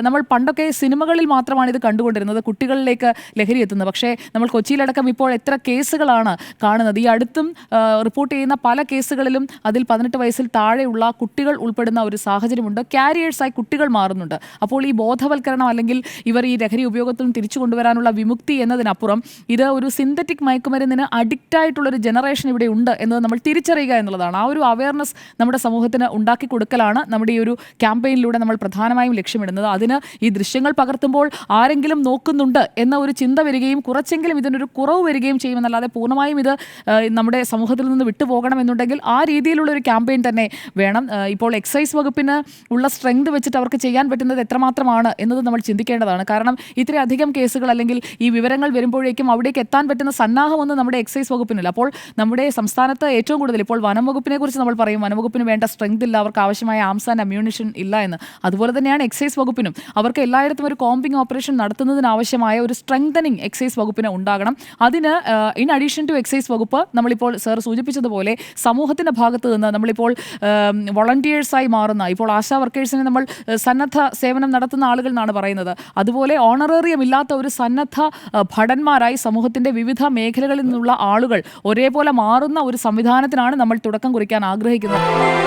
നമ്മൾ പണ്ടൊക്കെ സിനിമകളിൽ മാത്രമാണ് ഇത് കണ്ടുകൊണ്ടിരുന്നത്, കുട്ടികളിലേക്ക് ലഹരി എത്തുന്നത്. പക്ഷേ നമ്മൾ കൊച്ചിയിലടക്കം ഇപ്പോൾ എത്ര കേസുകളാണ് കാണുന്നത്. ഈ അടുത്തും റിപ്പോർട്ട് ചെയ്യുന്ന പല കേസുകളിലും അതിൽ 18 വയസ്സിൽ താഴെയുള്ള കുട്ടികൾ ഉൾപ്പെടുന്ന ഒരു സാഹചര്യമുണ്ട്. ക്യാരിയേഴ്സായി കുട്ടികൾ മാറുന്നുണ്ട്. അപ്പോൾ ഈ ബോധവൽക്കരണം അല്ലെങ്കിൽ ഇവർ ഈ ലഹരി ഉപയോഗത്തിൽ നിന്ന് തിരിച്ചു കൊണ്ടുവരാനുള്ള വിമുക്തി എന്നതിനപ്പുറം ഇത് ഒരു സിന്തറ്റിക് മയക്കുമരുന്നിന് അഡിക്റ്റ് ആയിട്ടുള്ളൊരു ജനറേഷൻ ഇവിടെ ഉണ്ട് എന്നത് നമ്മൾ തിരിച്ചറിയുക എന്നുള്ളതാണ്. ആ ഒരു അവയർനെസ് നമ്മുടെ സമൂഹത്തിന് ഉണ്ടാക്കി കൊടുക്കലാണ് നമ്മുടെ ഈ ഒരു ക്യാമ്പയിനിലൂടെ നമ്മൾ പ്രധാനമായും ലക്ഷ്യമിടുന്നത്. അതിന് ഈ ദൃശ്യങ്ങൾ പകർത്തുമ്പോൾ ആരെങ്കിലും നോക്കുന്നുണ്ട് എന്ന ഒരു ചിന്ത വരികയും കുറച്ചെങ്കിലും ഇതിനൊരു കുറവ് വരികയും ചെയ്യുമെന്നല്ലാതെ പൂർണ്ണമായും ഇത് നമ്മുടെ സമൂഹത്തിൽ നിന്ന് വിട്ടുപോകണം എന്നുണ്ടെങ്കിൽ ആ രീതിയിലുള്ള ഒരു ക്യാമ്പയിൻ തന്നെ വേണം. ഇപ്പോൾ എക്സൈസ് വകുപ്പിന് ഉള്ള സ്ട്രെങ്ത് വെച്ചിട്ട് അവർക്ക് ചെയ്യാൻ പറ്റുന്നത് എത്രമാത്രമാണ് എന്നത് നമ്മൾ ചിന്തിക്കേണ്ടതാണ്. കാരണം ഇത്രയധികം കേസുകൾ അല്ലെങ്കിൽ ഈ വിവരങ്ങൾ വരുമ്പോഴേക്കും അവിടേക്ക് എത്താൻ പറ്റുന്ന സന്നാഹമൊന്നും നമ്മുടെ എക്സൈസ് വകുപ്പിനില്ല. അപ്പോൾ നമ്മുടെ സംസ്ഥാനത്ത് ഏറ്റവും കൂടുതൽ ഇപ്പോൾ വനം വകുപ്പിനെ കുറിച്ച് നമ്മൾ പറയും, വനം വകുപ്പിന് വേണ്ട സ്ട്രെങ്ത് ഇല്ല, അവർക്ക് ആവശ്യമായ ആംസ് ആൻഡ് അമ്യൂണിഷൻ ഇല്ല എന്ന്. അതുപോലെ തന്നെയാണ് എക്സൈസ് വകുപ്പിനും. അവർക്ക് എല്ലായിടത്തും ഒരു കോമ്പിംഗ് ഓപ്പറേഷൻ നടത്തുന്നതിനാവശ്യമായ ഒരു സ്ട്രെങ്തനിങ് എക്സൈസ് വകുപ്പിന് ഉണ്ടാകണം. അതിന് ഇൻ അഡീഷൻ ടു എക്സൈസ് വകുപ്പ് നമ്മളിപ്പോൾ സർ സൂചിപ്പിച്ചതുപോലെ സമൂഹത്തിൻ്റെ ഭാഗത്ത് നിന്ന് നമ്മളിപ്പോൾ വോളണ്ടിയേഴ്സായി മാറുന്ന, ഇപ്പോൾ ആശാ വർക്കേഴ്സിനെ നമ്മൾ സന്നദ്ധ സേവനം നടത്തുന്ന ആളുകൾ എന്നാണ് പറയുന്നത്. അതുപോലെ ഓണറേറിയം ഇല്ലാത്ത ഒരു സന്നദ്ധ ഭടന്മാരായി സമൂഹത്തിൻ്റെ വിവിധ മേഖലകളിൽ നിന്നുള്ള ആളുകൾ ഒരേപോലെ മാറുന്ന ഒരു സംവിധാനത്തിനാണ് നമ്മൾ തുടക്കം കുറിക്കാൻ ആഗ്രഹിക്കുന്നത്.